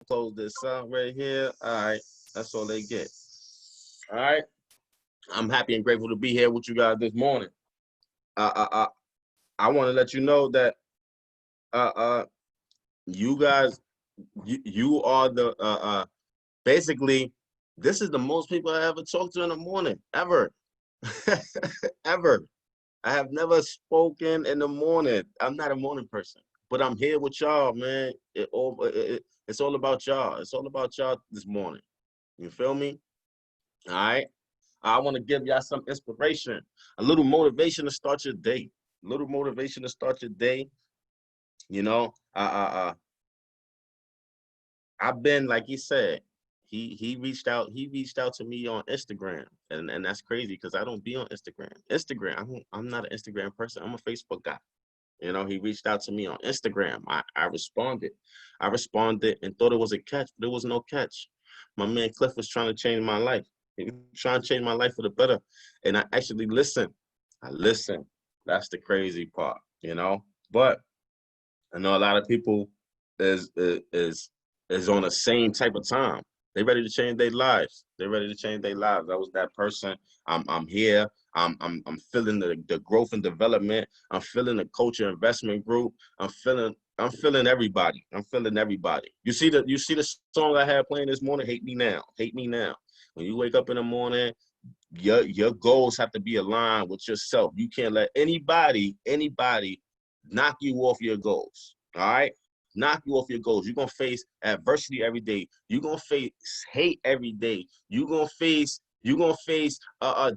close this out right here. All right, that's all they get. All right, I'm happy and grateful to be here with you guys this morning. I want to let you know that uh, uh, you guys, you are the basically. This is the most people I ever talked to in the morning ever, ever. I have never spoken in the morning. I'm not a morning person, but I'm here with y'all, man. It's all about y'all. It's all about y'all this morning. You feel me? All right. I want to give y'all some inspiration, a little motivation to start your day. A little motivation to start your day. You know, I've been like he said. He reached out. He reached out to me on Instagram, and that's crazy because I don't be on Instagram. I'm not an Instagram person. I'm a Facebook guy. You know, he reached out to me on Instagram. I responded. I responded and thought it was a catch, but there was no catch. My man Cliff was trying to change my life. He was trying to change my life for the better. And I actually listened. I listened. That's the crazy part, you know. But I know a lot of people is on the same type of time. They ready to change their lives. They're ready to change their lives. I was that person. I'm here. I'm feeling the growth and development. I'm feeling the culture investment group. I'm feeling everybody. I'm feeling everybody. You see the song I had playing this morning, Hate Me Now. Hate Me Now. When you wake up in the morning, your goals have to be aligned with yourself. You can't let anybody knock you off your goals. All right? Knock you off your goals. You're gonna face adversity every day. You're gonna face hate every day. You're gonna face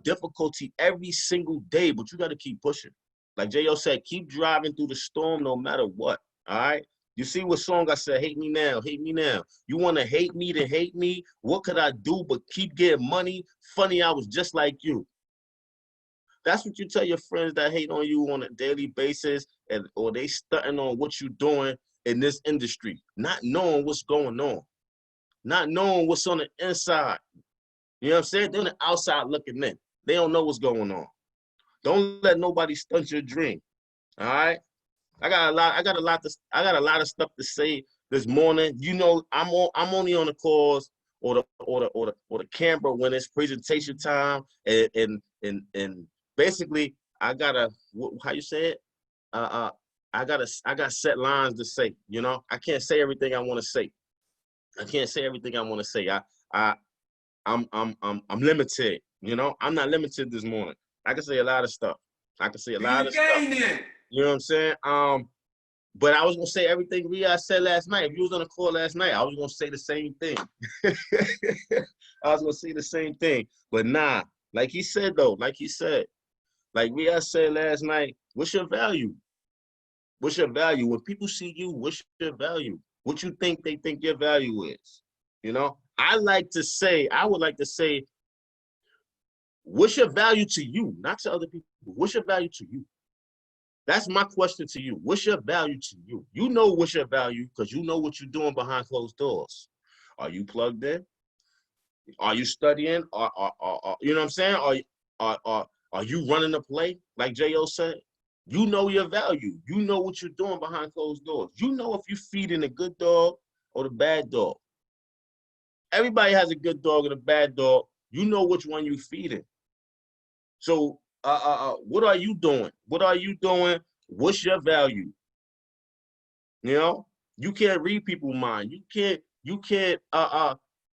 difficulty every single day, but you gotta keep pushing. Like J.O. said, keep driving through the storm no matter what. All right. You see what song I said, hate me now, hate me now. You want to hate me to hate me? What could I do but keep getting money? Funny, I was just like you. That's what you tell your friends that hate on you on a daily basis, or they stunting on what you're doing in this industry, not knowing what's going on, not knowing what's on the inside. You know what I'm saying? They're on the outside looking in. They don't know what's going on. Don't let nobody stunt your dream. All right. I got a lot of stuff to say this morning. You know, I'm only on the calls or the camera when it's presentation time, and basically I gotta, how you say it? Uh, I got set lines to say. You know, I can't say everything I want to say. I can't say everything I want to say. I I'm limited. You know, I'm not limited this morning. I can say a lot of stuff. I can say a lot of stuff. You know what I'm saying? But I was gonna say everything Riyadh said last night. If you was on the call last night, I was gonna say the same thing. I was gonna say the same thing. But nah, like he said though, like Riyadh said last night, what's your value? What's your value? When people see you, what's your value? What you think they think your value is? You know, I would like to say, what's your value to you, not to other people? What's your value to you? That's my question to you. What's your value to you? You know what's your value because you know what you're doing behind closed doors. Are you plugged in? Are you studying? You know what I'm saying? Are you running the play, like J.O. said? You know your value. You know what you're doing behind closed doors. You know if you're feeding the good dog or the bad dog. Everybody has a good dog and a bad dog. You know which one you're feeding. So what are you doing? What are you doing? What's your value? You know, you can't read people's mind. You can't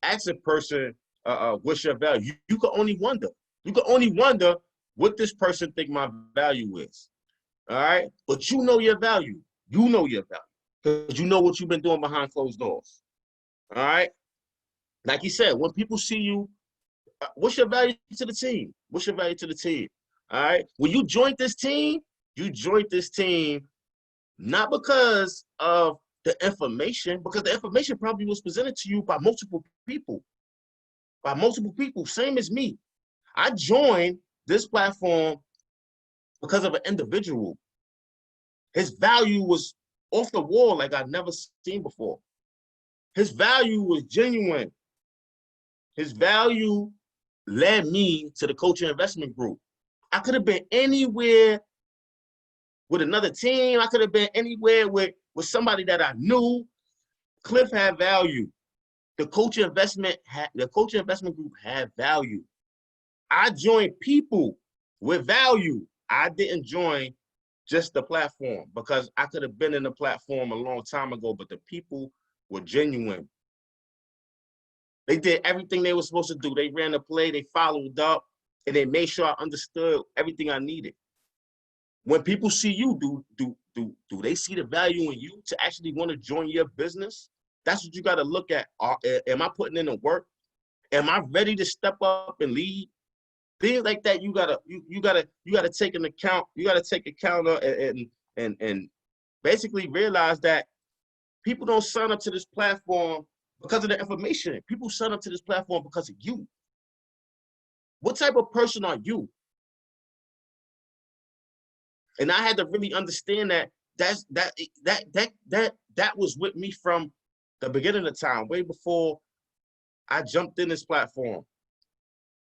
ask a person what's your value. You can only wonder. You can only wonder what this person think my value is. All right. But you know your value. You know your value. Because you know what you've been doing behind closed doors. All right. Like you said, when people see you, what's your value to the team? What's your value to the team? All right. When you joined this team, not because of the information, because the information probably was presented to you by multiple people. Same as me. I joined this platform because of an individual. His value was off the wall like I'd never seen before. His value was genuine. His value led me to the coaching investment group. I could have been anywhere with another team. I could have been anywhere with somebody that I knew. Cliff had value. The coaching investment group had value. I joined people with value. I didn't join just the platform, because I could have been in the platform a long time ago, but the people were genuine. They did everything they were supposed to do. They ran the play, they followed up, and they made sure I understood everything I needed. When people see you, do they see the value in you to actually want to join your business? That's what you got to look at. Am I putting in the work? Am I ready to step up and lead? Things like that, you gotta take into account. You gotta take account of and basically realize that people don't sign up to this platform because of the information. People sign up to this platform because of you. What type of person are you? And I had to really understand that that was with me from the beginning of time, way before I jumped in this platform.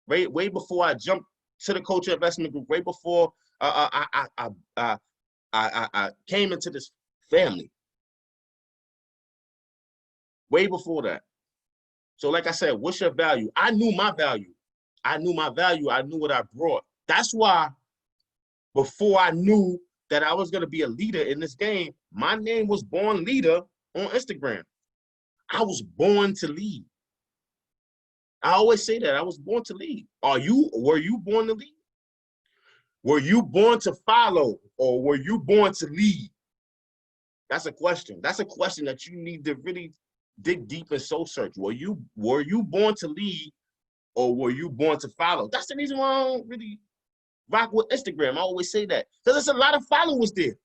Way before I jumped to the coaching investment group, way before I came into this family. Way before that. So like I said, what's your value? I knew my value. I knew my value. I knew what I brought. That's why before I knew that I was going to be a leader in this game, my name was Born Leader on Instagram. I was born to lead. I always say that. I was born to lead. Were you born to lead? Were you born to follow, or were you born to lead? That's a question. That's a question that you need to really dig deep and soul search. Were you born to lead, or were you born to follow? That's the reason why I don't really rock with Instagram. I always say that, because there's a lot of followers there.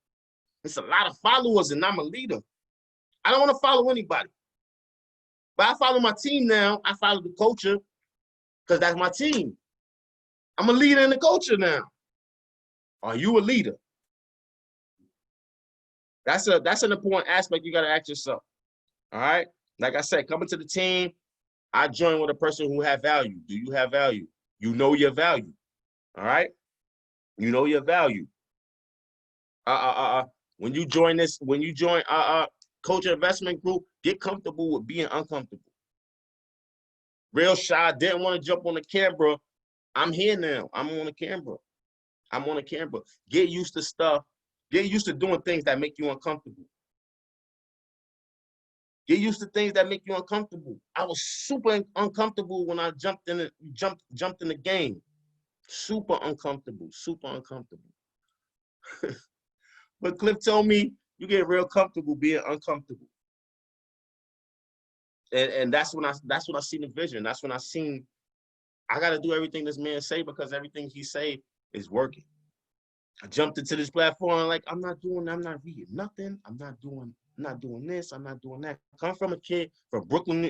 It's a lot of followers, and I'm a leader. I don't want to follow anybody. But I follow my team now. I follow the culture because that's my team. I'm a leader in the culture now. Are you a leader? That's an important aspect you got to ask yourself. All right? Like I said, coming to the team, I joined with a person who had value. Do you have value? You know your value. All right? You know your value. When you join coach investment group, get comfortable with being uncomfortable. Real shy, didn't want to jump on the camera. I'm here now. I'm on the camera. I'm on the camera. Get used to stuff. Get used to doing things that make you uncomfortable. Get used to things that make you uncomfortable. I was super uncomfortable when I jumped in the game. Super uncomfortable. Super uncomfortable. But Cliff told me you get real comfortable being uncomfortable. And that's when I seen the vision. That's when I seen I gotta do everything this man say, because everything he say is working. I jumped into this platform like I'm not reading nothing. I'm not doing this. I'm not doing that. Coming from a kid from Brooklyn,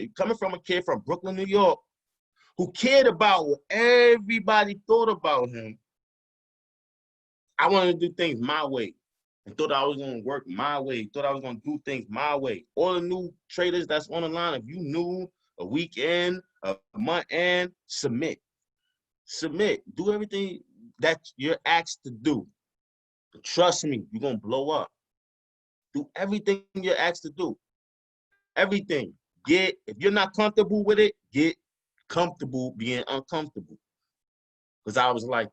New York, who cared about what everybody thought about him. I wanted to do things my way. And thought I was going to work my way, thought I was going to do things my way. All the new traders that's on the line, if you new, a weekend, a month end, submit. Do everything that you're asked to do. But trust me, you're going to blow up. Do everything you're asked to do. Everything. If you're not comfortable with it, get comfortable being uncomfortable. Because I was like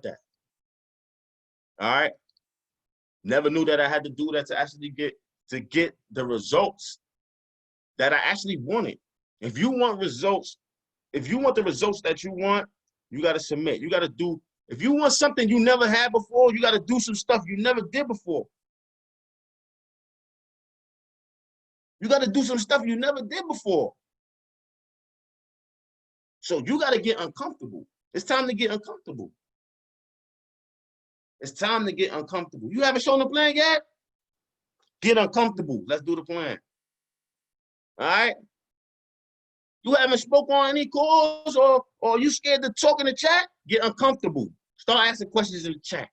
that. All right? Never knew that I had to do that to actually get the results that I actually wanted. If you want results, if you want the results that you want, you got to submit. You got to do, if you want something you never had before, you got to do some stuff you never did before. You got to do some stuff you never did before. So you got to get uncomfortable. It's time to get uncomfortable. It's time to get uncomfortable. You haven't shown the plan yet? Get uncomfortable. Let's do the plan. All right? You haven't spoke on any calls, or you scared to talk in the chat? Get uncomfortable. Start asking questions in the chat.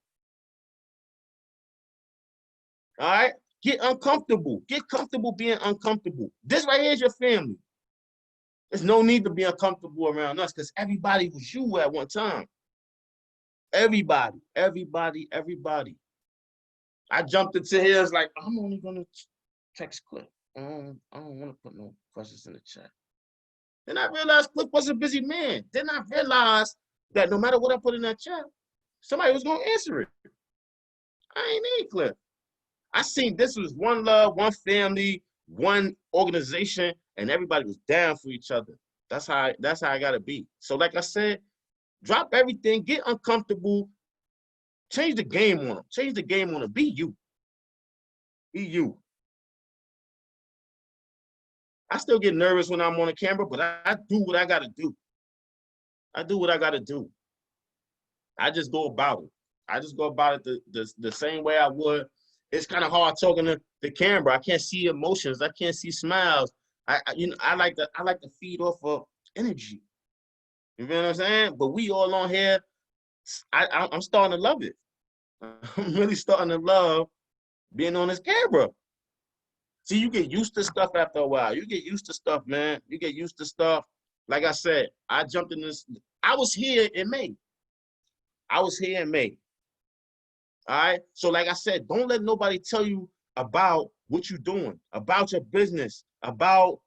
All right? Get uncomfortable. Get comfortable being uncomfortable. This right here is your family. There's no need to be uncomfortable around us, because everybody was you at one time. Everybody. I jumped into here, it's like, I'm only going to text Cliff. I don't want to put no questions in the chat. Then I realized Cliff was a busy man. Then I realized that no matter what I put in that chat, somebody was going to answer it. I ain't need Cliff. I seen this was one love, one family, one organization, and everybody was down for each other. That's how I gotta be. So like I said, drop everything, get uncomfortable, change the game on them. Change the game on them. Be you. Be you. I still get nervous when I'm on the camera, but I do what I gotta do. I do what I gotta do. I just go about it. I just go about it the same way I would. It's kind of hard talking to the camera. I can't see emotions. I can't see smiles. I like to feed off of energy. You know what I'm saying? But we all on here. I'm starting to love it. I'm really starting to love being on this camera. See, you get used to stuff after a while. You get used to stuff, man. You get used to stuff. Like I said, I jumped in this. I was here in May. All right. So like I said, don't let nobody tell you about what you're doing, about your business, about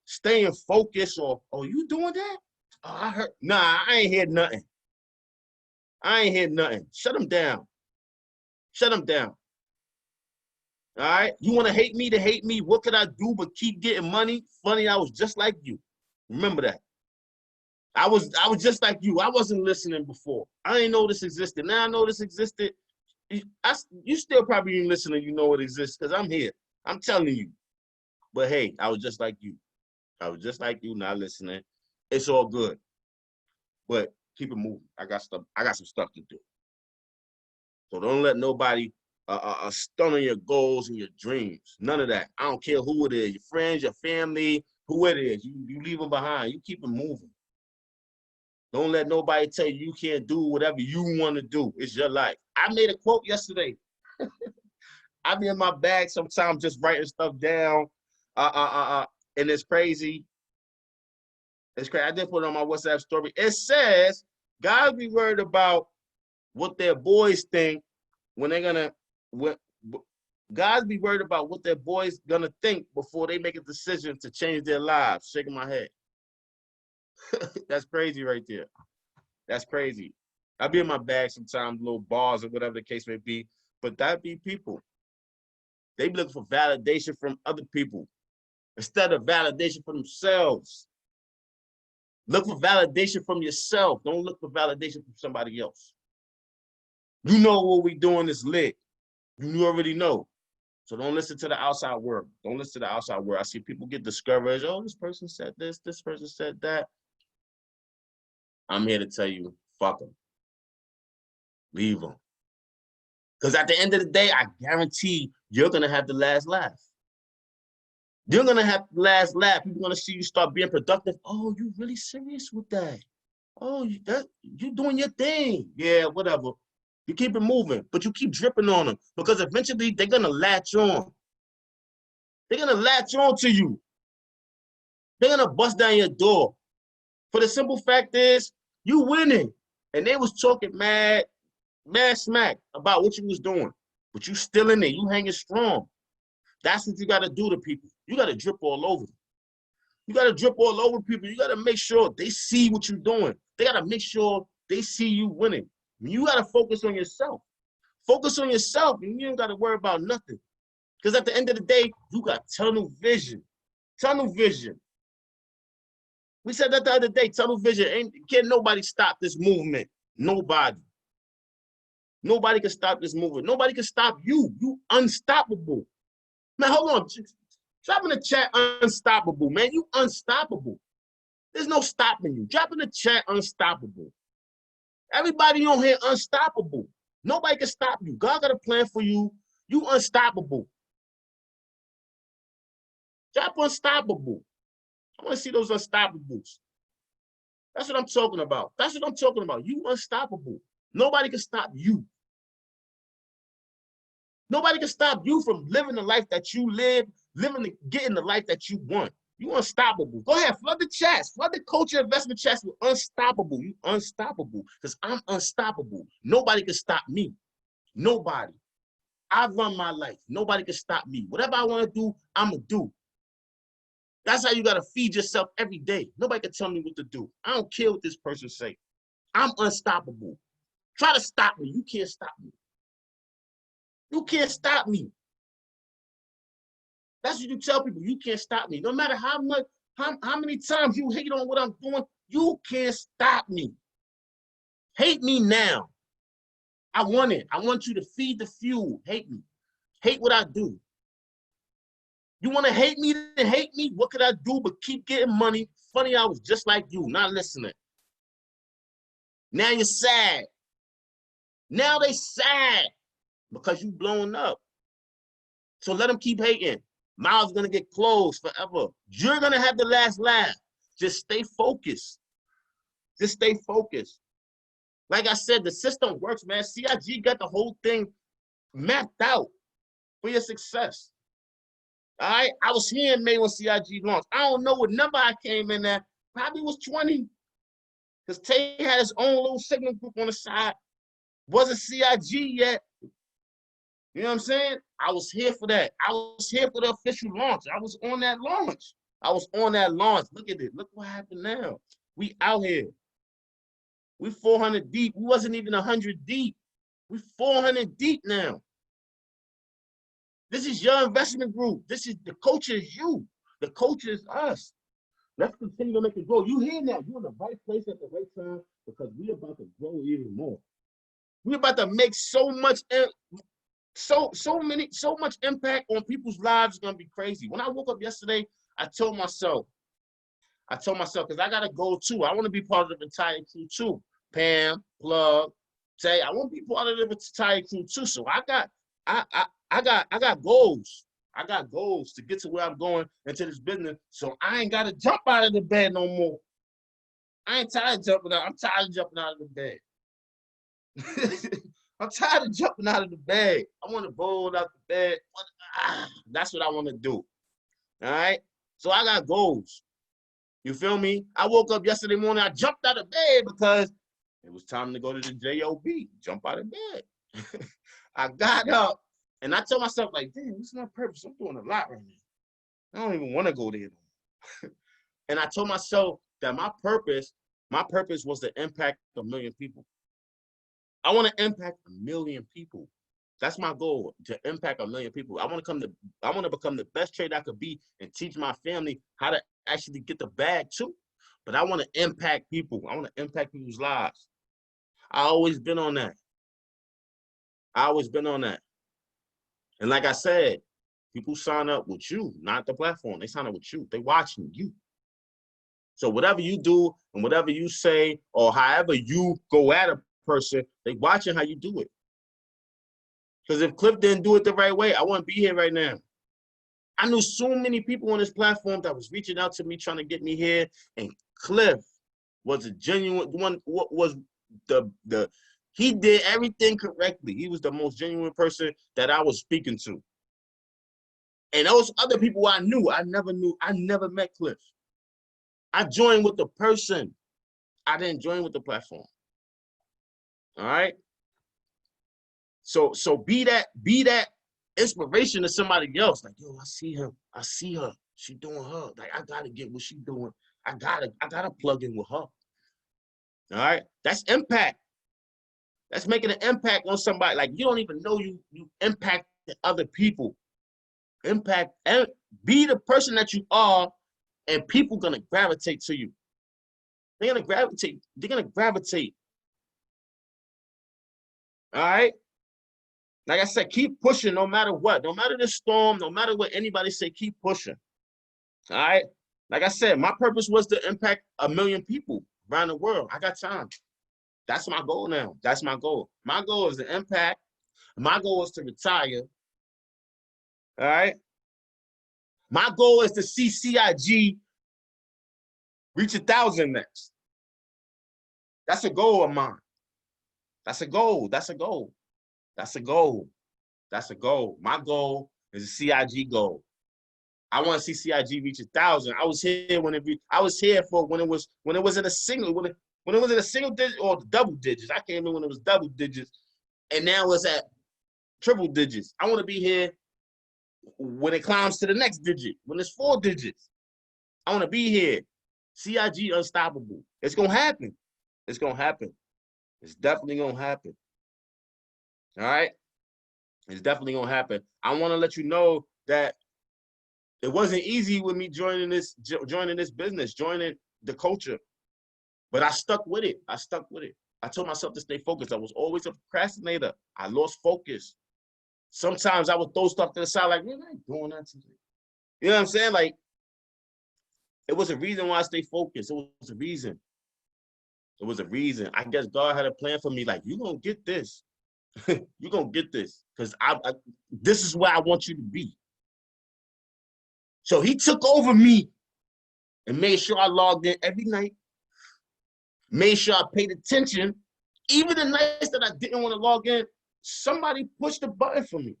staying focused, or you doing that? Oh, I heard. Nah, I ain't hear nothing. Shut them down. Shut them down. All right. You want to hate me to hate me. What could I do but keep getting money? Funny, I was just like you. Remember that. I was just like you. I wasn't listening before. I didn't know this existed. Now I know this existed. You still probably didn't listen and you know it exists because I'm here. I'm telling you. But hey, I was just like you. I was just like you, not listening. It's all good. But keep it moving. I got some stuff to do. So don't let nobody stun on your goals and your dreams. None of that. I don't care who it is. Your friends, your family, who it is. You leave them behind. You keep it moving. Don't let nobody tell you can't do whatever you want to do. It's your life. I made a quote yesterday. I be in my bag sometimes just writing stuff down. And it's crazy. It's crazy. I did put it on my WhatsApp story. It says, guys be worried about what their boys think when they're gonna. Guys be worried about what their boys gonna think before they make a decision to change their lives. Shaking my head. That's crazy right there. That's crazy. I be in my bag sometimes, little bars or whatever the case may be, but that be people. They be looking for validation from other people instead of validation from themselves. Look for validation from yourself. Don't look for validation from somebody else. You know what we doing is lit. You already know. So don't listen to the outside world. Don't listen to the outside world. I see people get discouraged. Oh, this person said this person said that. I'm here to tell you, fuck them. Leave them. Because at the end of the day, I guarantee you're going to have the last laugh. You're going to have the last laugh. People are going to see you start being productive. Oh, you really serious with that? Oh, you doing your thing. Yeah, whatever. You keep it moving, but you keep dripping on them because eventually they're going to latch on. They're going to latch on to you. They're going to bust down your door. For the simple fact is, you winning. And they was talking mad smack about what you was doing. But you still in there. You hanging strong. That's what you got to do to people. You got to drip all over them. You got to drip all over people. You got to make sure they see what you're doing. They got to make sure they see you winning. You got to focus on yourself. Focus on yourself, and you don't got to worry about nothing. Because at the end of the day, you got tunnel vision. Tunnel vision. We said that the other day, tunnel vision. Can't nobody stop this movement. Nobody. Nobody can stop this movement. Nobody can stop you. You unstoppable. Man, hold on. Drop in the chat, unstoppable, man. You unstoppable. There's no stopping you. Drop in the chat, unstoppable. Everybody on here, unstoppable. Nobody can stop you. God got a plan for you. You unstoppable. Drop unstoppable. I want to see those unstoppables. That's what I'm talking about. That's what I'm talking about. You unstoppable. Nobody can stop you. Nobody can stop you from living the life that you live, getting the life that you want. You unstoppable. Go ahead, flood the chats. Flood the culture investment chats with unstoppable. You unstoppable. Because I'm unstoppable. Nobody can stop me. Nobody. I run my life. Nobody can stop me. Whatever I want to do, I'm going to do. That's how you got to feed yourself every day. Nobody can tell me what to do. I don't care what this person say. I'm unstoppable. Try to stop me. You can't stop me. You can't stop me. That's what you tell people. You can't stop me. No matter how many times you hate on what I'm doing, you can't stop me. Hate me now. I want it. I want you to feed the fuel. Hate me. Hate what I do. You want to hate me, then hate me. What could I do but keep getting money? Funny, I was just like you, not listening. Now you're sad. Now they sad because you blowing up. So let them keep hating. Mouth's gonna get closed forever. You're gonna have the last laugh. Just stay focused. Just stay focused. Like I said, the system works, man. CIG got the whole thing mapped out for your success. All right, I was here in May when CIG launched. I don't know what number I came in at. Probably was 20. Because Tay had his own little signal group on the side. Wasn't CIG yet. You know what I'm saying? I was here for that. I was here for the official launch. I was on that launch. I was on that launch. Look at it. Look what happened now. We out here. We 400 deep. We wasn't even 100 deep. We 400 deep now. This is your investment group. This is the coach is you. The coach is us. Let's continue to make it grow. You here now. You're in the right place at the right time because we're about to grow even more. We're about to make so much impact on people's lives. It's gonna be crazy. When I woke up yesterday, I told myself, because I gotta go too. I want to be part of the entire crew too. Pam, Plug, Tay, I want to be part of the entire crew too. So I got goals. I got goals to get to where I'm going into this business. So I ain't gotta jump out of the bed no more. I ain't tired of jumping out. I'm tired of jumping out of the bed. I'm tired of jumping out of the bed. I want to roll out the bed. That's what I want to do. All right. So I got goals. You feel me? I woke up yesterday morning. I jumped out of bed because it was time to go to the JOB. Jump out of bed. I got up and I told myself, like, damn, this is my purpose. I'm doing a lot right now. I don't even want to go there. And I told myself that my purpose was to impact 1 million people. I want to impact 1 million people. That's my goal, to impact 1 million people. I want to become the best trader I could be and teach my family how to actually get the bag too. But I want to impact people. I want to impact people's lives. I always been on that. And like I said, people sign up with you, not the platform. They sign up with you. They watching you. So whatever you do and whatever you say or however you go at a person, they watching how you do it. Because if Cliff didn't do it the right way, I wouldn't be here right now. I knew so many people on this platform that was reaching out to me trying to get me here, and Cliff was a genuine one. What was he did everything correctly. He was the most genuine person that I was speaking to. And those other people I never met Cliff. I joined with the person. I didn't join with the platform. All right. So be that inspiration to somebody else. Like, yo, I see her. She doing her. Like, I gotta get what she doing. I gotta plug in with her. All right. That's impact. That's making an impact on somebody. Like, you don't even know you impact other people. Impact and be the person that you are, and people gonna gravitate to you. They're gonna gravitate. All right. Like I said, keep pushing no matter what. No matter the storm, no matter what anybody say, keep pushing. All right. Like I said, my purpose was to impact 1 million people around the world. I got time. That's my goal now. That's my goal. My goal is to impact. My goal is to retire. All right. My goal is to see CIG reach 1,000 next. That's a goal of mine. That's a goal. That's a goal. That's a goal. That's a goal. My goal is a CIG goal. I want to see CIG reach 1,000. I was here when it was in a single, when it was in a single digit or double digits. I came in when it was double digits, and now it's at triple digits. I want to be here when it climbs to the next digit, when it's 4 digits. I want to be here. CIG unstoppable. It's going to happen. It's going to happen. It's definitely going to happen. All right? It's definitely going to happen. I want to let you know that it wasn't easy with me joining this business, joining the culture. But I stuck with it. I told myself to stay focused. I was always a procrastinator. I lost focus. Sometimes I would throw stuff to the side like, man, I ain't doing that today. You know what I'm saying? Like, it was a reason why I stayed focused. It was a reason. It was a reason. I guess God had a plan for me. Like, you're going to get this. You're going to get this. Because this is where I want you to be. So he took over me and made sure I logged in every night. Made sure I paid attention. Even the nights that I didn't want to log in, somebody pushed the button for me.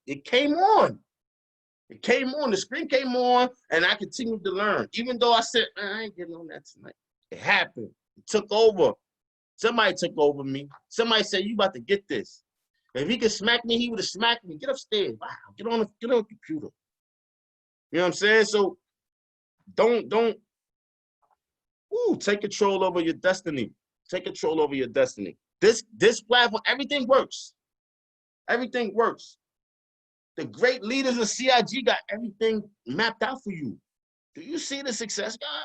It came on. It came on. The screen came on, and I continued to learn. Even though I said, I ain't getting on that tonight. It happened. It took over. Somebody took over me. Somebody said, you about to get this. If he could smack me, he would have smacked me. Get upstairs. Wow. Get on the computer. You know what I'm saying? So don't take control over your destiny. Take control over your destiny. This platform, everything works. Everything works. The great leaders of CIG got everything mapped out for you. Do you see the success, God?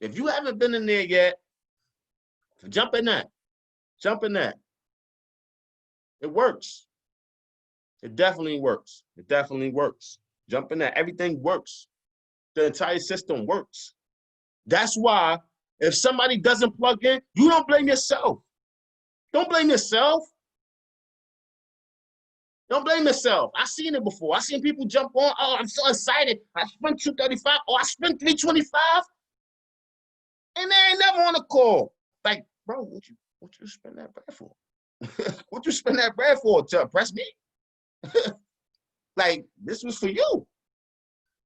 If you haven't been in there yet, jump in that. Jump in that. It works. It definitely works. It definitely works. Jump in that. Everything works. The entire system works. That's why if somebody doesn't plug in, you don't blame yourself. Don't blame yourself. Don't blame yourself. I've seen it before. I've seen people jump on. Oh, I'm so excited. I spent 235. Oh, I spent 325. And they ain't never on a call. Like, bro, what you spend that bread for? What you spend that bread for? To impress me? Like, this was for you.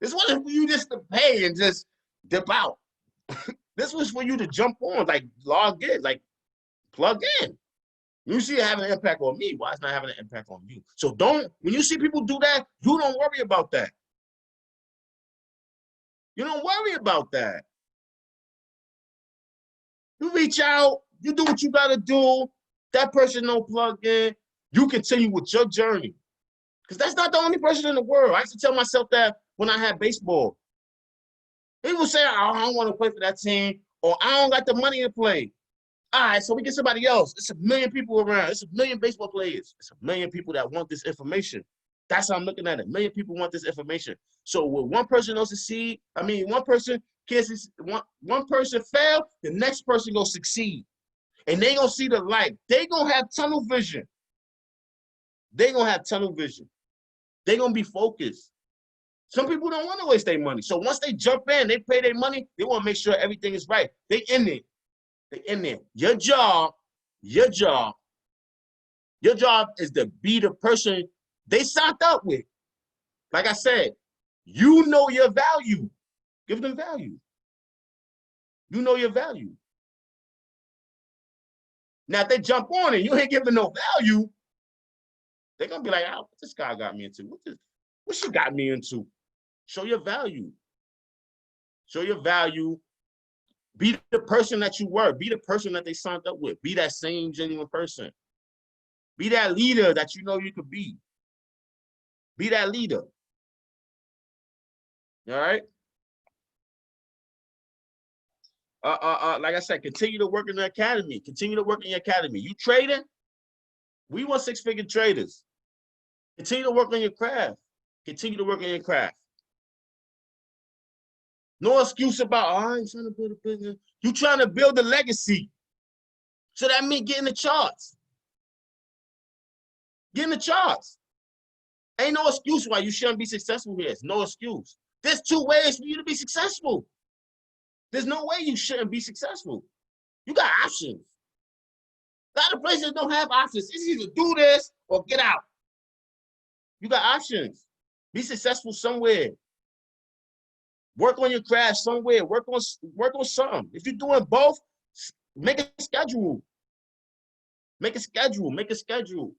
This wasn't for you just to pay and just dip out. This was for you to jump on, like log in, like plug in. You see it having an impact on me. Why it's not having an impact on you? So when you see people do that, you don't worry about that. You don't worry about that. You reach out, you do what you gotta do. That person don't plug in. You continue with your journey. Because that's not the only person in the world. I used to tell myself that when I had baseball. People say, oh, I don't want to play for that team, or I don't got the money to play. All right, so we get somebody else. It's a million people around. It's a million baseball players. It's a million people that want this information. That's how I'm looking at it. A million people want this information. So when one person don't succeed, one person can't succeed, one person fail, the next person gonna succeed. And they gonna see the light. They gonna have tunnel vision. They gonna have tunnel vision. They gonna be focused. Some people don't want to waste their money. So once they jump in, they pay their money, they want to make sure everything is right. They in there. They in there. Your job is to be the person they signed up with. Like I said, you know your value. Give them value. You know your value. Now, if they jump on it, you ain't giving no value, they're going to be like, oh, what this guy got me into? What she got me into? Show your value. Show your value. Be the person that you were. Be the person that they signed up with. Be that same genuine person. Be that leader that you know you could be. Be that leader. All right? Like I said, continue to work in the academy. Continue to work in your academy. You trading? We want six-figure traders. Continue to work on your craft. Continue to work on your craft. No excuse about, oh, I ain't trying to build a business. You trying to build a legacy. So that means get in the charts. Get in the charts. Ain't no excuse why you shouldn't be successful here. It's no excuse. There's two ways for you to be successful. There's no way you shouldn't be successful. You got options. A lot of places don't have options. It's either do this or get out. You got options. Be successful somewhere. Work on your craft somewhere. Work on something. If you're doing both, make a schedule. Make a schedule. Make a schedule.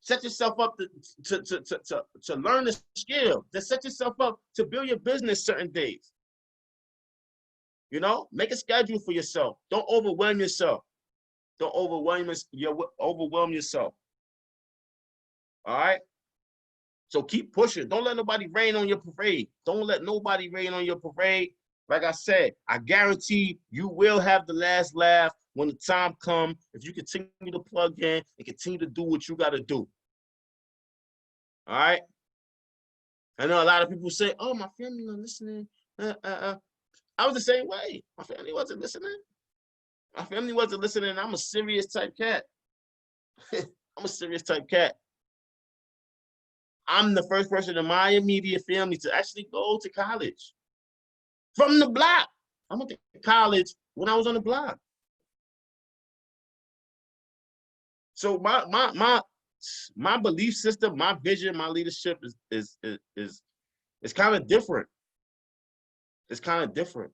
Set yourself up to learn the skill. To set yourself up to build your business certain days. You know, make a schedule for yourself. Don't overwhelm yourself. Don't overwhelm yourself. All right? So keep pushing. Don't let nobody rain on your parade. Don't let nobody rain on your parade. Like I said, I guarantee you will have the last laugh when the time comes if you continue to plug in and continue to do what you got to do. All right? I know a lot of people say, oh, my family not listening. I was the same way. My family wasn't listening. My family wasn't listening. I'm a serious type cat. I'm a serious type cat. I'm the first person in my immediate family to actually go to college. From the block. I went to college when I was on the block. So my belief system, my vision, my leadership is kind of different. It's kind of different.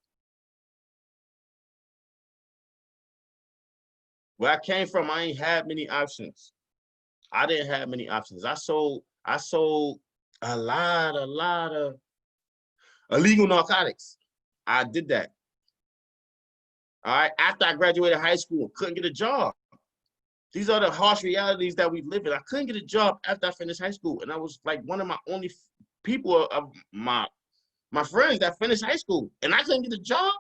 Where I came from, I ain't had many options. I didn't have many options. I sold a lot of illegal narcotics. I did that. All right. After I graduated high school, couldn't get a job. These are the harsh realities that we live in. I couldn't get a job after I finished high school. And I was like one of my only people of my friends that finished high school. And I couldn't get a job.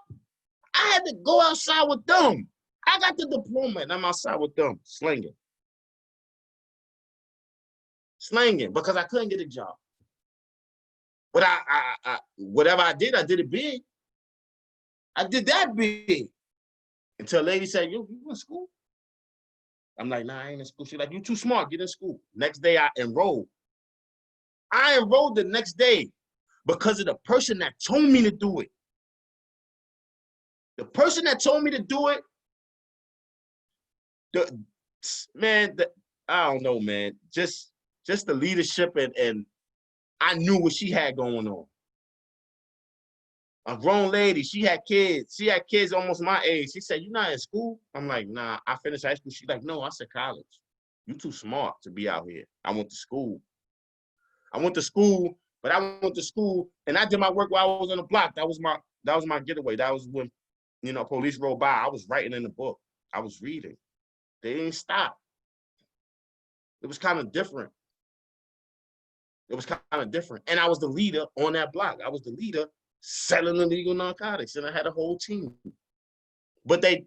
I had to go outside with them. I got the diploma and I'm outside with them, slinging. Because I couldn't get a job. But I whatever I did it big. I did that big. Until a lady said, you in school? I'm like, nah, I ain't in school. She's like, you too smart, get in school. Next day I enrolled. I enrolled the next day because of the person that told me to do it. The person that told me to do it, I don't know, man. Just the leadership and I knew what she had going on. A grown lady, she had kids. She had kids almost my age. She said, you not in school? I'm like, nah, I finished high school. She's like, no, I said college. You too smart to be out here. I went to school. But I went to school and I did my work while I was on the block. That was my getaway. That was when, police rolled by. I was writing in the book. I was reading. They didn't stop. It was kind of different. And I was the leader on that block. I was the leader selling illegal narcotics, and I had a whole team. But they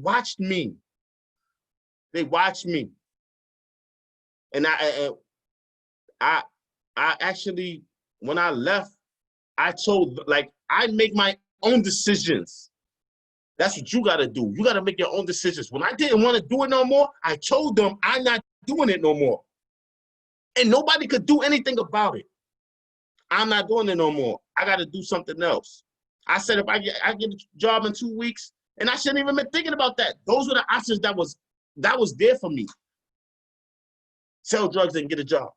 watched me. They watched me. And I actually, when I left, I told, I make my own decisions. That's what you got to do. You got to make your own decisions. When I didn't want to do it no more, I told them I'm not doing it no more. And nobody could do anything about it. I'm not doing it no more. I got to do something else. I said, if I get a job in 2 weeks, and I shouldn't even been thinking about that. Those were the options that was there for me. Sell drugs and get a job.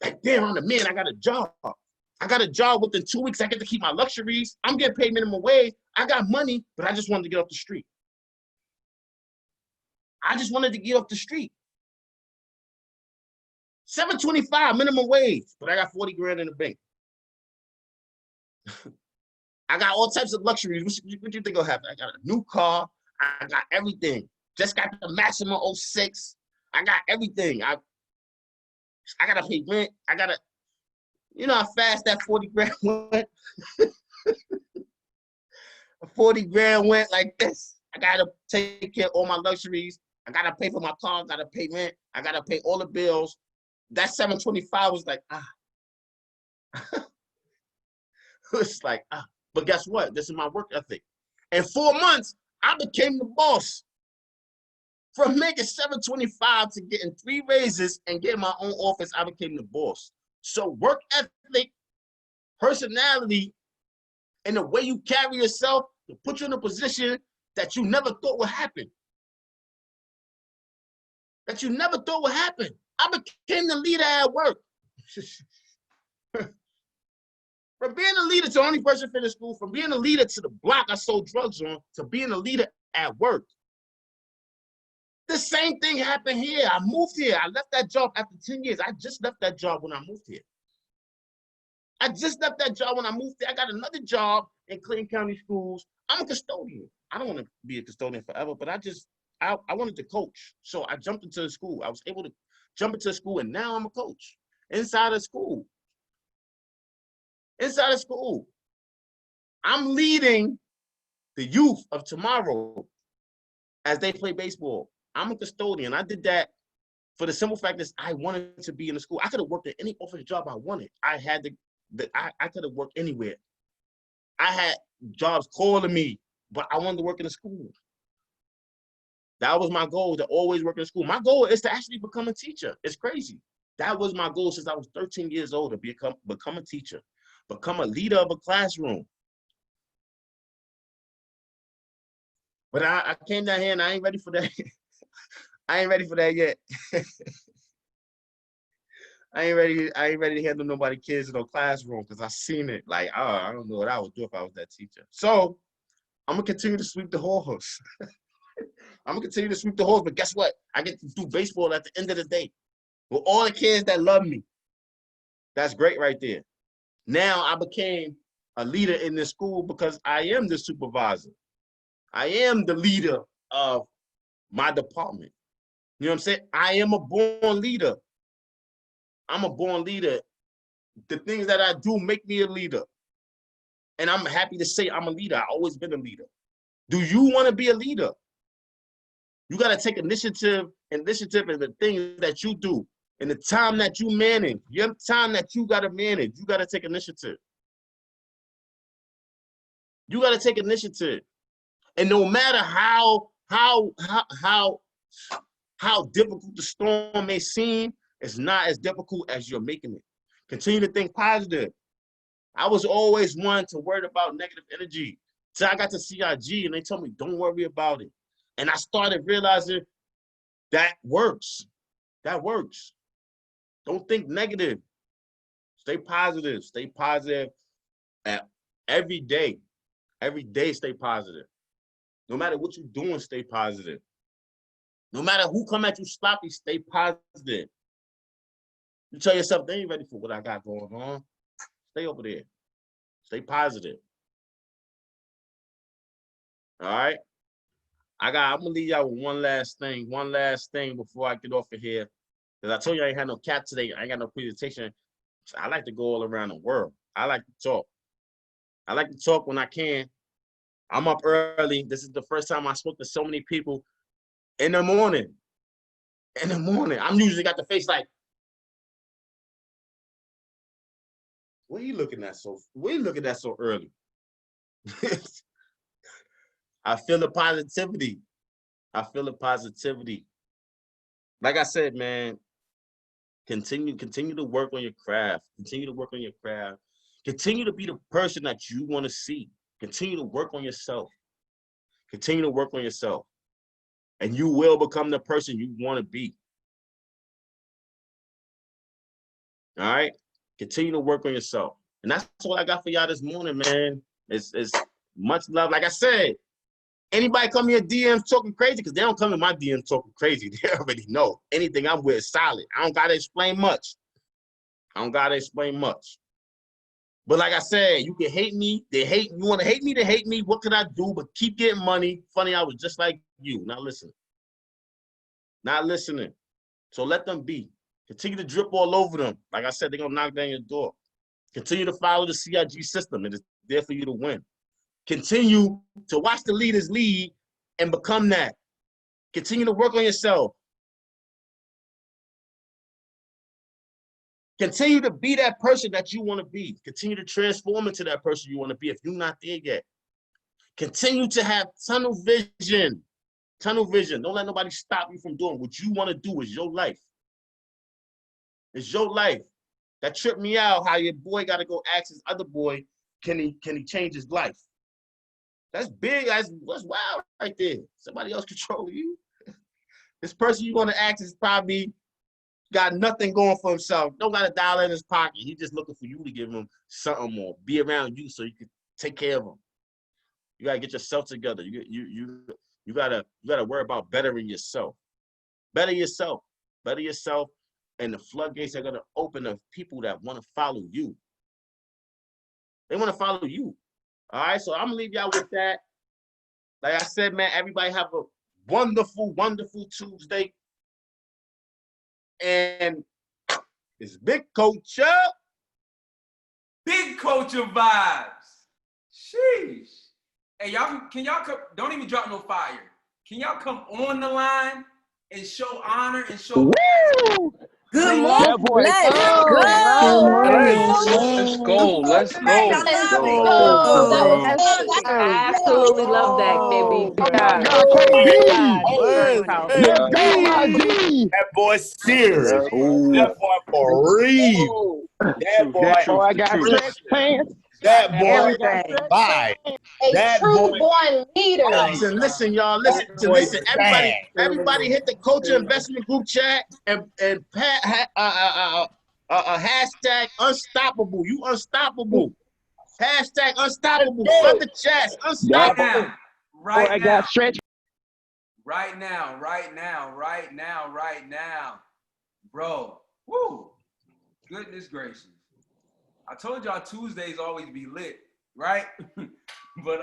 Like, damn, I'm the man. I got a job. I got a job within 2 weeks. I get to keep my luxuries. I'm getting paid minimum wage. I got money, but I just wanted to get off the street. $7.25 minimum wage, but I got 40 grand in the bank. I got all types of luxuries. What you think will happen? I got a new car. I got everything. Just got the Maxima 06. I got everything. I gotta pay rent. I gotta, how fast that 40 grand went. 40 grand went like this. I gotta take care of all my luxuries. I gotta pay for my car. I gotta pay rent. I gotta pay all the bills. That 725 was like, It's like, But guess what? This is my work ethic. In 4 months, I became the boss. From making 725 to getting 3 raises and getting my own office, I became the boss. So work ethic, personality, and the way you carry yourself to put you in a position that you never thought would happen. I became the leader at work. From being a leader to the only person finished school, from being a leader to the block I sold drugs on, to being a leader at work. The same thing happened here. I moved here. I left that job after 10 years. I just left that job when I moved here. I just left that job when I moved there. I got another job in Clinton County Schools. I'm a custodian. I don't want to be a custodian forever, but I wanted to coach. So I jumped into the school. I was able to jump into school, and now I'm a coach inside of school. Inside of school. I'm leading the youth of tomorrow as they play baseball. I'm a custodian. I did that for the simple fact that I wanted to be in the school. I could have worked at any office job I wanted. I could have worked anywhere. I had jobs calling me, but I wanted to work in the school. That was my goal, to always work in school. My goal is to actually become a teacher. It's crazy. That was my goal since I was 13 years old, to become a teacher, become a leader of a classroom. But I came down here and I ain't ready for that. I ain't ready for that yet. I ain't ready to handle nobody kids in no classroom, because I seen it. Like, oh, I don't know what I would do if I was that teacher. So I'm gonna continue to sweep the halls. I'm gonna continue to sweep the halls, but guess what? I get to do baseball at the end of the day with all the kids that love me. That's great right there. Now I became a leader in this school because I am the supervisor. I am the leader of my department. You know what I'm saying? I am a born leader. I'm a born leader. The things that I do make me a leader. And I'm happy to say I'm a leader. I've always been a leader. Do you want to be a leader? You got to take initiative in the things that you do. In the time that you manage, your time that you got to manage, you got to take initiative. You got to take initiative. And no matter how difficult the storm may seem, it's not as difficult as you're making it. Continue to think positive. I was always one to worry about negative energy. So I got to CIG and they told me, don't worry about it. And I started realizing that works. That works. Don't think negative. Stay positive. Stay positive every day. Every day, stay positive. No matter what you're doing, stay positive. No matter who come at you sloppy, stay positive. You tell yourself, they ain't ready for what I got going on. Stay over there. Stay positive. All right? I'm going to leave y'all with one last thing before I get off of here. Because I told you I ain't had no cap today. I ain't got no presentation. I like to go all around the world. I like to talk. I like to talk when I can. I'm up early. This is the first time I spoke to so many people in the morning. In the morning. I'm usually got the face like, what are you looking at so early? I feel the positivity. I feel the positivity. Like I said, man, continue to work on your craft. Continue to work on your craft. Continue to be the person that you want to see. Continue to work on yourself. Continue to work on yourself. And you will become the person you want to be. All right? Continue to work on yourself. And that's all I got for y'all this morning, man. It's much love. Like I said, anybody come here DMs talking crazy, because they don't come in my DMs talking crazy. They already know. Anything I'm with is solid. I don't got to explain much. But like I said, you can hate me. You want to hate me, to hate me. What can I do but keep getting money? Funny, I was just like you. Not listening. So let them be. Continue to drip all over them. Like I said, they're going to knock down your door. Continue to follow the CIG system. It is there for you to win. Continue to watch the leaders lead and become that. Continue to work on yourself. Continue to be that person that you want to be. Continue to transform into that person you want to be if you're not there yet. Continue to have tunnel vision. Tunnel vision. Don't let nobody stop you from doing what you want to do. Is your life. It's your life. That tripped me out, how your boy got to go ask his other boy, can he change his life? That's big. That's wild right there. Somebody else controlling you. This person you're going to ask is probably got nothing going for himself. Don't got $1 in his pocket. He's just looking for you to give him something more. Be around you so you can take care of him. You gotta get yourself together. You gotta worry about bettering yourself. Better yourself. Better yourself. And the floodgates are going to open to people that want to follow you. They want to follow you. All right, so I'm going to leave y'all with that. Like I said, man, everybody have a wonderful, wonderful Tuesday. And it's Big Culture. Big Culture vibes. Sheesh. Hey, y'all, can y'all come? Don't even drop no fire. Can y'all come on the line and show honor and show? Woo! Good morning. Let's go. Let's go. Absolutely love that, baby. Oh Good my job. God, KB. Word. Let's go, my G. That boy serious. Ooh. That boy for real. That boy. I got stretch pants. That boy. Everything. Bye. A true born leader. Listen, y'all. Listen. Everybody hit the Culture Investment Group chat and hashtag unstoppable. You unstoppable. Hashtag unstoppable. Flood the chats. Unstoppable. Right I now. got stretch. Right now. Bro. Woo. Goodness gracious. I told y'all Tuesdays always be lit, right? But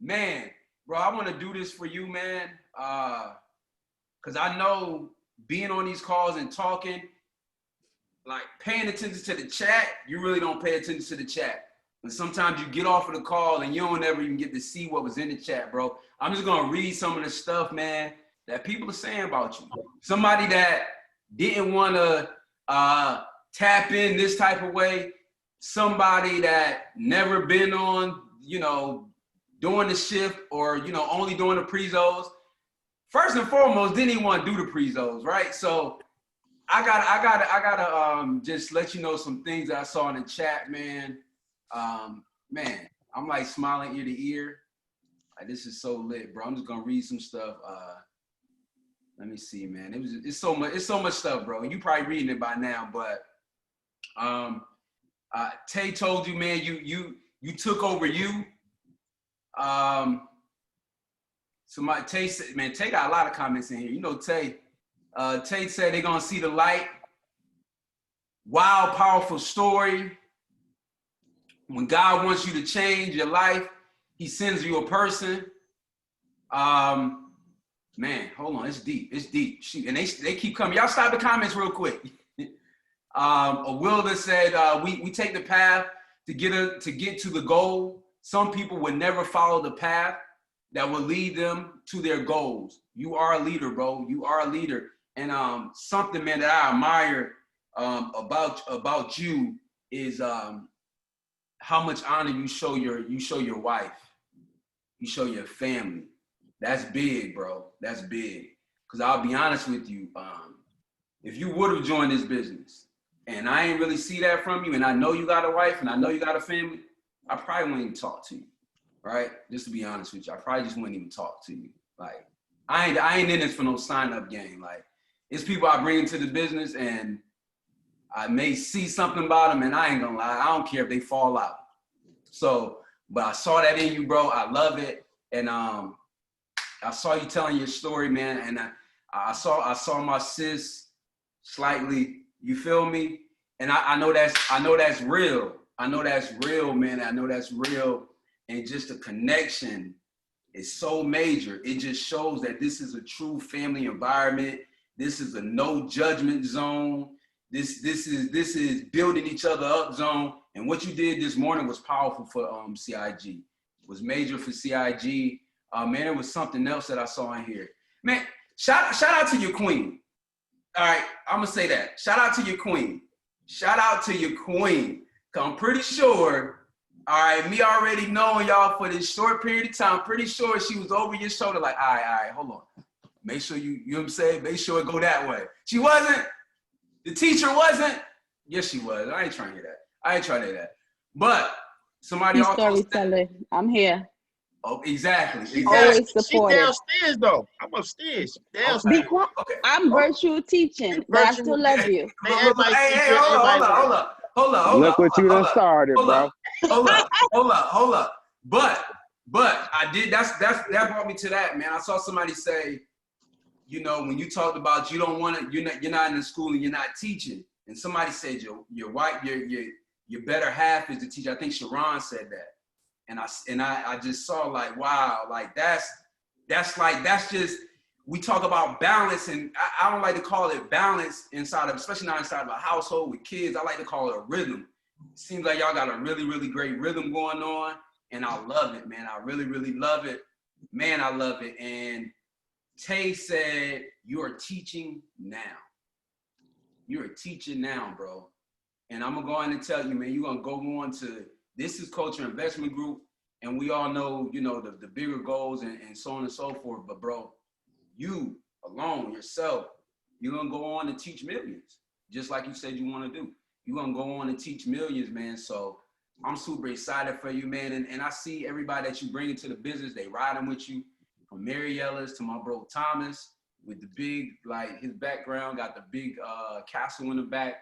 man, bro, I want to do this for you, man. Cause I know being on these calls and talking, like paying attention to the chat, you really don't pay attention to the chat. And sometimes you get off of the call and you don't ever even get to see what was in the chat, bro. I'm just gonna read some of the stuff, man, that people are saying about you. Somebody that didn't want to tap in this type of way. Somebody that never been on, doing the shift or, only doing the prezos. First and foremost, didn't even want to do the prezos, right? So I gotta just let you know some things that I saw in the chat, man. Man, I'm like smiling ear to ear. Like, this is so lit, bro. I'm just gonna read some stuff. Let me see, man. It's so much stuff, bro. You probably reading it by now, but Tay told you, man, you took over you. Tay said, man, Tay got a lot of comments in here. Tay. Tay said they're gonna see the light. Wild, powerful story. When God wants you to change your life, He sends you a person. Man, hold on, it's deep. Shoot, and they keep coming. Y'all stop the comments real quick. A Wilder said, we take the path to get to the goal. Some people would never follow the path that will lead them to their goals. You are a leader, bro. You are a leader. And something, man, that I admire about you is how much honor you show your wife. You show your family. That's big, bro. That's big. Because I'll be honest with you, if you would have joined this business, and I ain't really see that from you, and I know you got a wife, and I know you got a family, I probably wouldn't even talk to you, right? Just to be honest with you, I probably just wouldn't even talk to you. Like, I ain't in this for no sign-up game. Like, it's people I bring into the business, and I may see something about them, and I ain't gonna lie, I don't care if they fall out. So, but I saw that in you, bro. I love it, and I saw you telling your story, man, and I saw my sis slightly. You feel me? And I know that's real. I know that's real, man. I know that's real. And just the connection is so major. It just shows that this is a true family environment. This is a no judgment zone. This is building each other up zone. And what you did this morning was powerful for CIG. It was major for CIG. Man, it was something else that I saw in here. Man, shout out to your queen. All right, I'm gonna say that. Shout out to your queen. Shout out to your queen. Cause I'm pretty sure, all right, me already knowing y'all for this short period of time, pretty sure she was over your shoulder like, all right, hold on. Make sure you know what I'm saying? Make sure it go that way. She wasn't. The teacher wasn't. Yes, she was. I ain't trying to hear that. But somebody also Storyteller. I'm here. Oh, exactly. Always supportive. She downstairs though. I'm upstairs. Downstairs. Okay. I'm virtual teaching, but I still love you. Hey, hold up. Look what you done started, bro. Hold up. But I did. That brought me to that, man. I saw somebody say, you know, when you talked about you don't want to, you're not in the school and you're not teaching, and somebody said your better half is the teacher. I think Sharon said that, and I just saw like, wow, like that's just, we talk about balance, and I don't like to call it balance inside of, especially not inside of a household with kids. I like to call it a rhythm. It seems like y'all got a really, really great rhythm going on, and I love it, man. I really, really love it. Man, I love it. And Tay said, you are teaching now. You're teaching now, bro. And I'm going to go on and tell you, man, you're going to go on to, this is Culture Investment Group, and we all know, you know, the bigger goals and so on and so forth. But, bro, you alone, yourself, you're going to go on to teach millions, just like you said you want to do. You're going to go on and teach millions, man. So I'm super excited for you, man. And I see everybody that you bring into the business, they riding with you, from Mary Ellis to my bro Thomas, with the big, like his background, got the big castle in the back,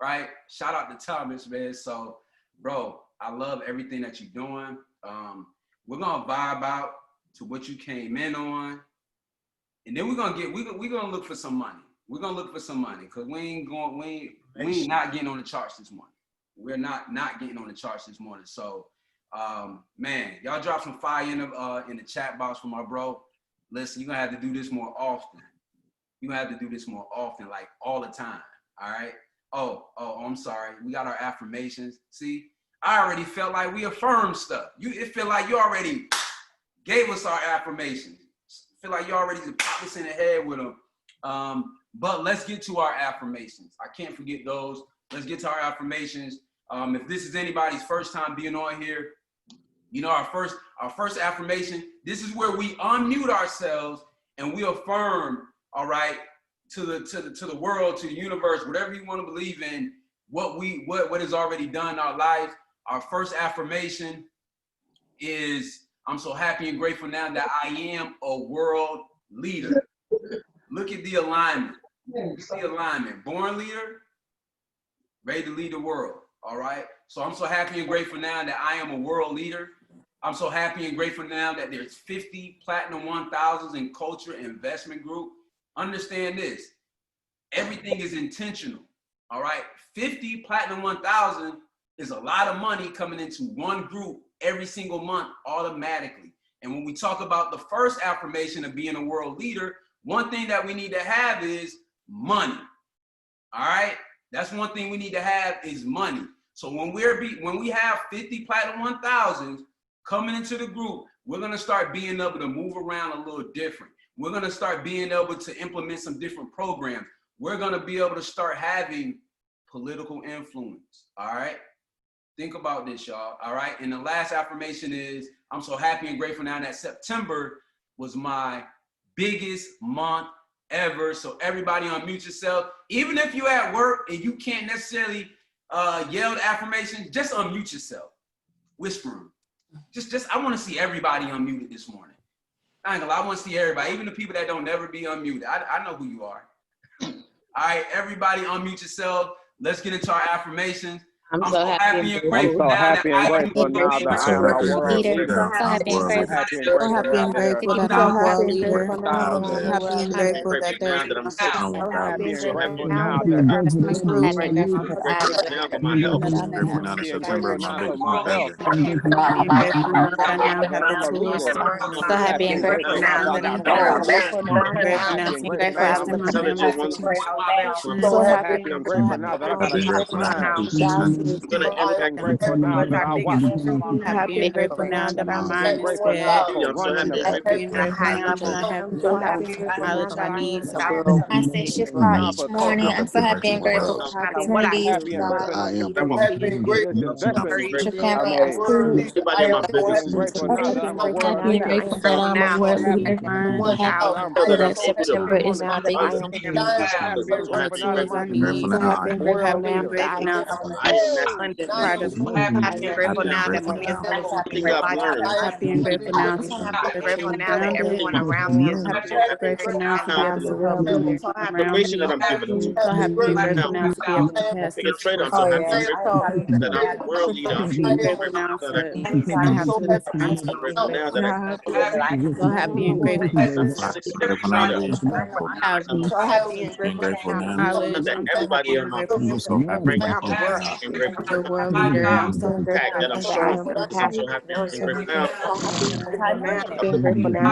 right? Shout out to Thomas, man. So, bro, I love everything that you're doing. We're going to vibe out to what you came in on. And then we're gonna look for some money. We're gonna look for some money because we ain't not getting on the charts this morning. We're not getting on the charts this morning. So, man, y'all drop some fire in the chat box for my bro. Listen, you're gonna have to do this more often. You're gonna have to do this more often, like all the time. All right. Oh, I'm sorry. We got our affirmations. See, I already felt like we affirmed stuff. It feel like you already gave us our affirmations. Feel like you already popped us in the head with them. But let's get to our affirmations. I can't forget those. Let's get to our affirmations. If this is anybody's first time being on here, you know, our first affirmation, this is where we unmute ourselves and we affirm, all right, to the world, to the universe, whatever you want to believe in, what is already done in our life. Our first affirmation is, I'm so happy and grateful now that I am a world leader. Look at the alignment. The alignment. Born leader, ready to lead the world. All right. So I'm so happy and grateful now that I am a world leader. I'm so happy and grateful now that there's 50 Platinum 1000s in Culture Investment Group. Understand this. Everything is intentional. All right. 50 Platinum 1000 is a lot of money coming into one group every single month automatically. And when we talk about the first affirmation of being a world leader, one thing that we need to have is money. All right? That's one thing we need to have is money. So when we have 50 Platinum 1000s coming into the group, we're going to start being able to move around a little different. We're going to start being able to implement some different programs. We're going to be able to start having political influence. All right? Think about this, y'all. All right. And the last affirmation is, I'm so happy and grateful now that September was my biggest month ever. So everybody unmute yourself. Even if you're at work and you can't necessarily yell the affirmation, just unmute yourself. Whisper them. Just I want to see everybody unmuted this morning. I ain't gonna lie, I want to see everybody, even the people that don't never be unmuted. I know who you are. All right, everybody unmute yourself. Let's get into our affirmations. I'm so happy and I'm so happy and grateful now that I am a world leader. So happy and grateful that I'm a world leader. Happy and grateful that there's I'm happy and grateful now group. that September my health. Happy and grateful now that I now have the tools. So happy and grateful now that I'm So happy and grateful now that I got a good mind. I'm grateful now that I watch. Happy and grateful now that my mind is Grateful fed. now for running the Happy and grateful now that I have the knowledge I need to grow. I say shift car each morning. I'm so happy and grateful for opportunities. Happy and grateful I am for this investment Your I family made. approved. Everybody in my business. I'm grateful now that I'm a world Happy and leader. grateful that I'm a world leader. So that September is my biggest Happy and grateful now that Tools I I'm need. a world Happy and leader. grateful now. I abundant part of me. Happy and grateful now that my meals are everything I've learned. happy and grateful now to be spiritually grounded. Happy and grateful now to be able to help people around Information me. that I'm giving them to So happy and grateful now. now to be able to pass Being a these trader, I'm courses. so happy and grateful that I'm a world leader. I'm Happy so and happy and grateful grateful now now that to not have to I'm so grateful now that I job. can So happy and grateful I'm a six-figure trader. have I'm knowledge. that I'm so everybody happy in and my grateful bring I'm grateful for a world leader. I'm so impact that I'm showing others. I'm so happy and grateful now.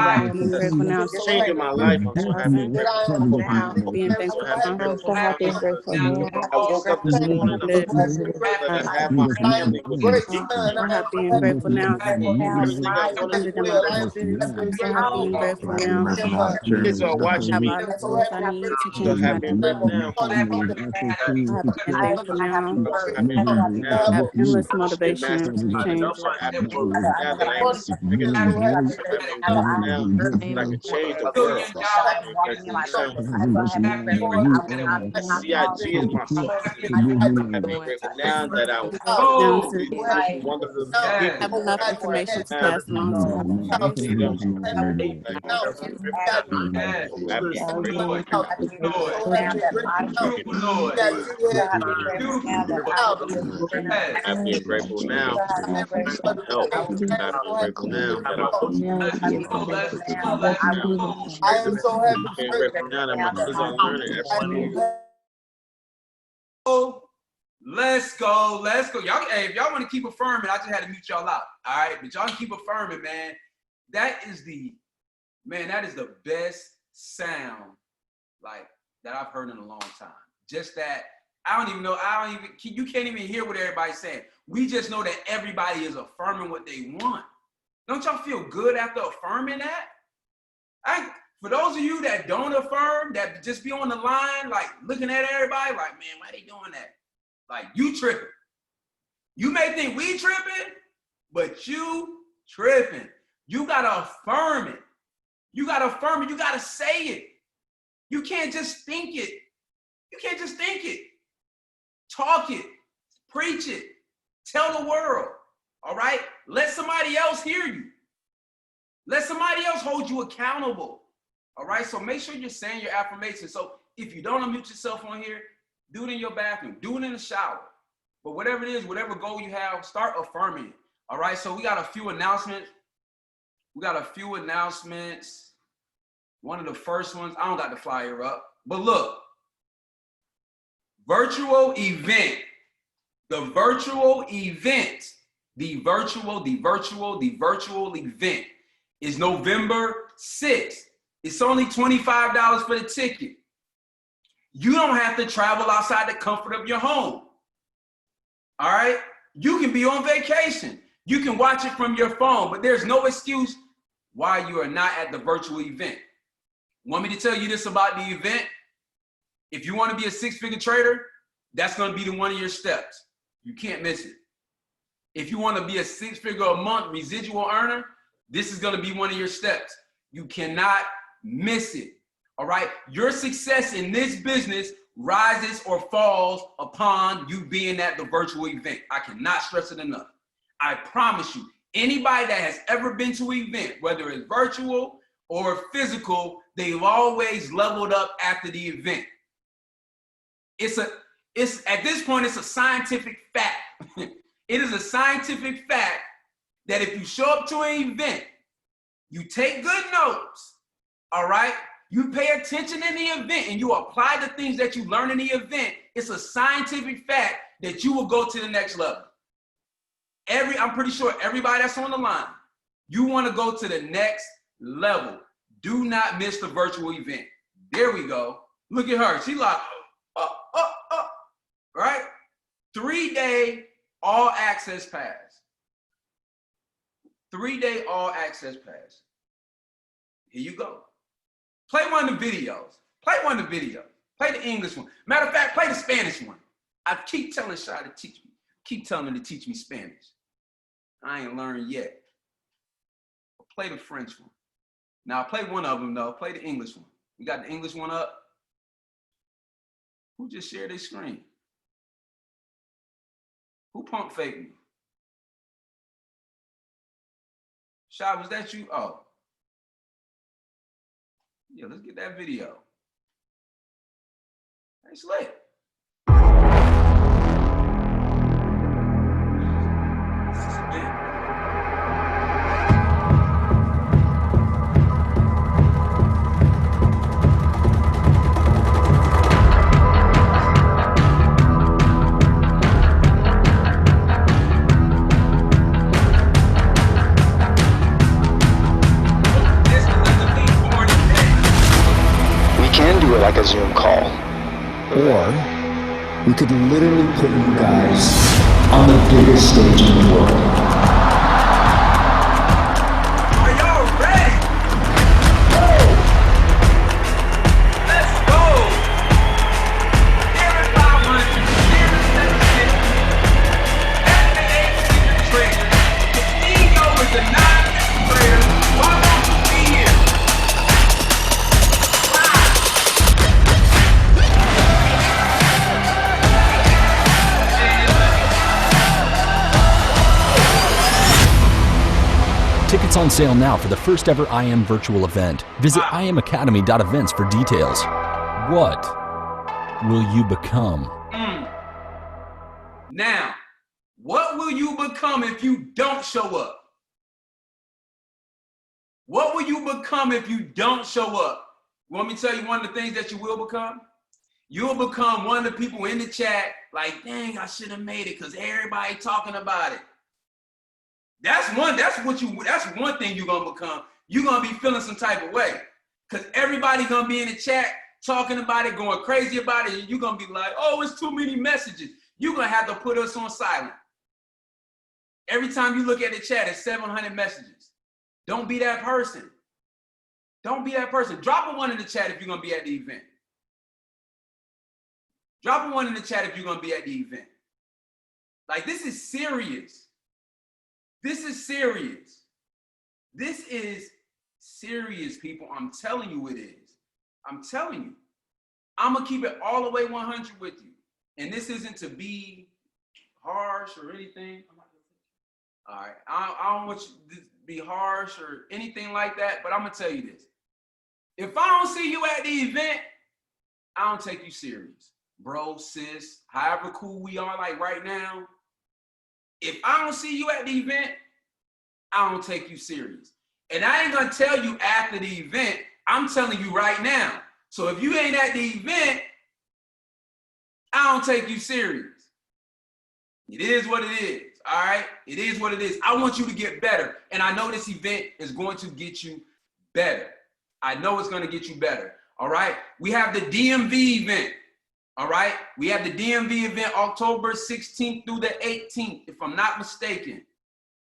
happy and grateful now. So Changing my life. I'm so happy and grateful. being I'm so thankful happy and now. grateful now because I woke up this morning. I'm so grateful that I have my family with me. So happy and grateful now to Everything I want to abundant in my business. I'm so happy and grateful now to kids are watching have me. all the tools I need to I'm so change my happy and grateful now. happy and thankful now. I'm so happy and grateful now. Have endless Get motivation master to knowledge. I'm change so it. happy and grateful now that I am a six-figure trader. I'm so happy and grateful now that I can change the world. I'm so happy and grateful now. CIG is my sponsor. I'm so happy and grateful now that I was Now with to these wonderful people. have enough I'm so information grateful to now pass that along to others. I'm a leader. I'm so happy and Gratitude. happy and grateful Lord. now. Beautiful Lord. Happy and grateful now for health. Happy and grateful now that I'm Let's now. go. Happy and grateful now that my kids are learning at school. Let's go. Let's go. Y'all, hey, if y'all want to keep affirming, I just had to mute y'all out. All right. But y'all keep affirming, man. That is the best sound like that I've heard in a long time. Just that you can't even hear what everybody's saying. We just know that everybody is affirming what they want. Don't y'all feel good after affirming that? For those of you that don't affirm, that just be on the line, like looking at everybody, like, man, why they doing that? Like, you tripping. You may think we tripping, but you tripping. You gotta affirm it. You gotta affirm it. You gotta say it. You can't just think it. You can't just think it. Talk it. Preach it. Tell the world. All right? Let somebody else hear you. Let somebody else hold you accountable. All right? So make sure you're saying your affirmations. So if you don't unmute yourself on here, do it in your bathroom. Do it in the shower. But whatever it is, whatever goal you have, start affirming it. All right? So we got a few announcements. One of the first ones, I don't got the flyer up. But look, virtual event. The virtual event is November 6th. It's only $25 for the ticket. You don't have to travel outside the comfort of your home. All right? You can be on vacation. You can watch it from your phone, but there's no excuse why you are not at the virtual event. Want me to tell you this about the event? If you want to be a six-figure trader, that's going to be one of your steps. You can't miss it. If you want to be a six-figure a month residual earner, this is going to be one of your steps. You cannot miss it. All right? Your success in this business rises or falls upon you being at the virtual event. I cannot stress it enough. I promise you, anybody that has ever been to an event, whether it's virtual or physical, they've always leveled up after the event. At this point, it's a scientific fact. It is a scientific fact that if you show up to an event, you take good notes, all right? You pay attention in the event and you apply the things that you learn in the event, it's a scientific fact that you will go to the next level. I'm pretty sure everybody that's on the line, you want to go to the next level. Do not miss the virtual event. There we go. Look at her. She like, right? 3-day all access pass. 3-day all access pass. Here you go. Play one of the videos. Play the English one. Matter of fact, play the Spanish one. I keep telling Shy to teach me. Keep telling her to teach me Spanish. I ain't learned yet. But play the French one. Now, play one of them, though. Play the English one. We got the English one up. Who just shared their screen? Who pump faked me? Shy, was that you? Oh. Yeah, let's get that video. Hey, Slick. Like a Zoom call. Or we could literally put you guys on the biggest stage in the world. Are y'all ready? Let's go! Here is 500, here is 750. That's the 8-figure trader. The CEO is the 9-figure trader. Why won't you be here? Tickets on sale now for the first ever IM virtual event. Visit imacademy.events for details. What will you become? Now, what will you become if you don't show up? What will you become if you don't show up? Want me to tell you one of the things that you will become? You'll become one of the people in the chat like, dang, I should have made it because everybody talking about it. That's one thing you're gonna become. You're gonna be feeling some type of way. Because everybody gonna be in the chat talking about it, going crazy about it, and you're gonna be like, oh, it's too many messages. You're gonna have to put us on silent. Every time you look at the chat, it's 700 messages. Don't be that person. Don't be that person. Drop a 1 in the chat if you're gonna be at the event. Drop a 1 in the chat if you're gonna be at the event. Like, this is serious. This is serious. This is serious, people. I'm telling you it is. I'm telling you. I'm going to keep it all the way 100 with you. And this isn't to be harsh or anything. All right. I don't want you to be harsh or anything like that, but I'm going to tell you this. If I don't see you at the event, I don't take you serious. Bro, sis, however cool we are like right now, if I don't see you at the event, I don't take you serious. And I ain't gonna tell you after the event, I'm telling you right now. So if you ain't at the event, I don't take you serious. It is what it is, all right? It is what it is. I want you to get better. And I know this event is going to get you better. I know it's gonna get you better, all right? We have the DMV event. All right, we have the DMV event October 16th through the 18th, if I'm not mistaken.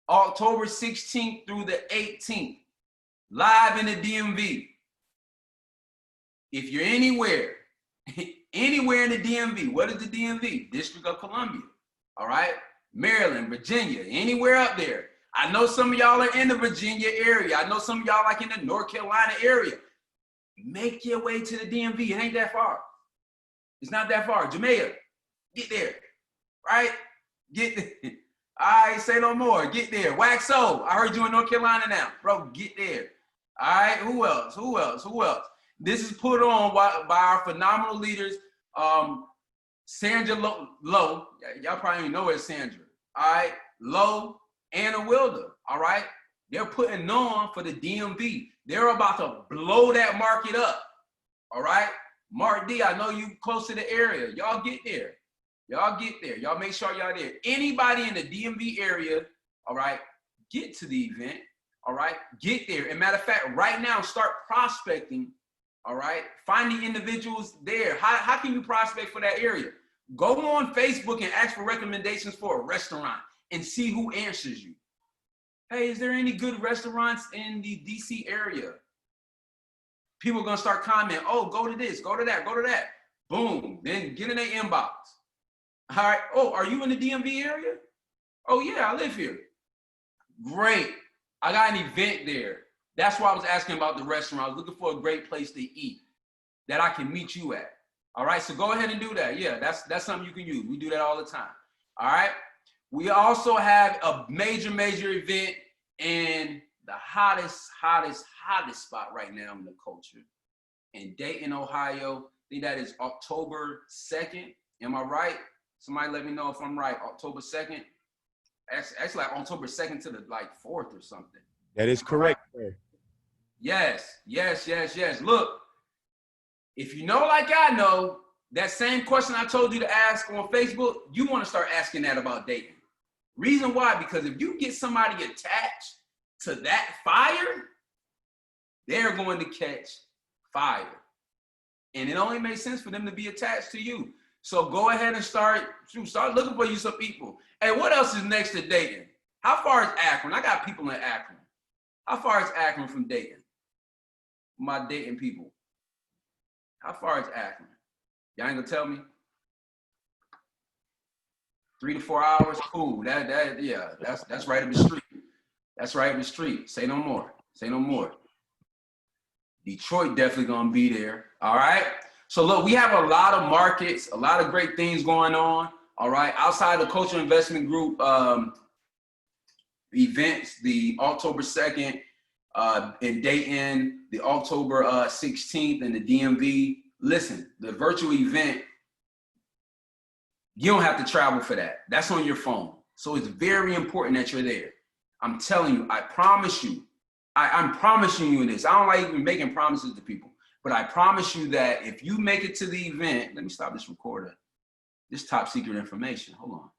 October 16th through the 18th, live in the DMV. If you're anywhere in the DMV, what is the DMV? District of Columbia, all right? Maryland, Virginia, anywhere up there. I know some of y'all are in the Virginia area. I know some of y'all like in the North Carolina area. Make your way to the DMV. It ain't that far. It's not that far. Jamaica, get there, right? Get there. All right, say no more. Get there. Waxo, I heard you in North Carolina now. Bro, get there. All right, who else? Who else? Who else? This is put on by our phenomenal leaders, Sandra Lowe. Y'all probably know it's Sandra. All right, Lowe, Anna Wilder. All right, they're putting on for the DMV. They're about to blow that market up. All right. Mark D, I know you close to the area. Y'all get there. Y'all get there. Y'all make sure y'all there. Anybody in the DMV area, all right, get to the event, all right? Get there. And matter of fact, right now, start prospecting, all right? Finding individuals there. How can you prospect for that area? Go on Facebook and ask for recommendations for a restaurant and see who answers you. Hey, is there any good restaurants in the DC area? People are gonna start commenting, oh, go to this, go to that, go to that. Boom, then get in their inbox. All right, oh, are you in the DMV area? Oh yeah, I live here. Great, I got an event there. That's why I was asking about the restaurant. I was looking for a great place to eat that I can meet you at. All right, so go ahead and do that. Yeah, that's something you can use. We do that all the time. All right, We also have a major event in the hottest spot right now in the culture in Dayton, Ohio. I think that is October 2nd. Am I right? Somebody let me know if I'm right. October 2nd. Actually like October 2nd to the 4th or something. That is correct, sir. Yes. Look, if you know like I know, that same question I told you to ask on Facebook, you want to start asking that about dating. Reason why? Because if you get somebody attached to that fire, they're going to catch fire. And it only makes sense for them to be attached to you. So go ahead and start looking for you some people. Hey, what else is next to Dayton? How far is Akron? I got people in Akron. How far is Akron from Dayton? My Dayton people. How far is Akron? Y'all ain't gonna tell me? 3 to 4 hours? Cool. That's right up the street. That's right up the street. Say no more. Say no more. Detroit definitely gonna be there. All right. So look, we have a lot of markets, a lot of great things going on. All right. Outside the Cultural Investment Group events, the October 2nd in Dayton, the October 16th in the DMV. Listen, the virtual event, you don't have to travel for that. That's on your phone. So it's very important that you're there. I'm telling you, I promise you, I'm promising you this. I don't like even making promises to people, but I promise you that if you make it to the event, let me stop this recorder. This top secret information, hold on.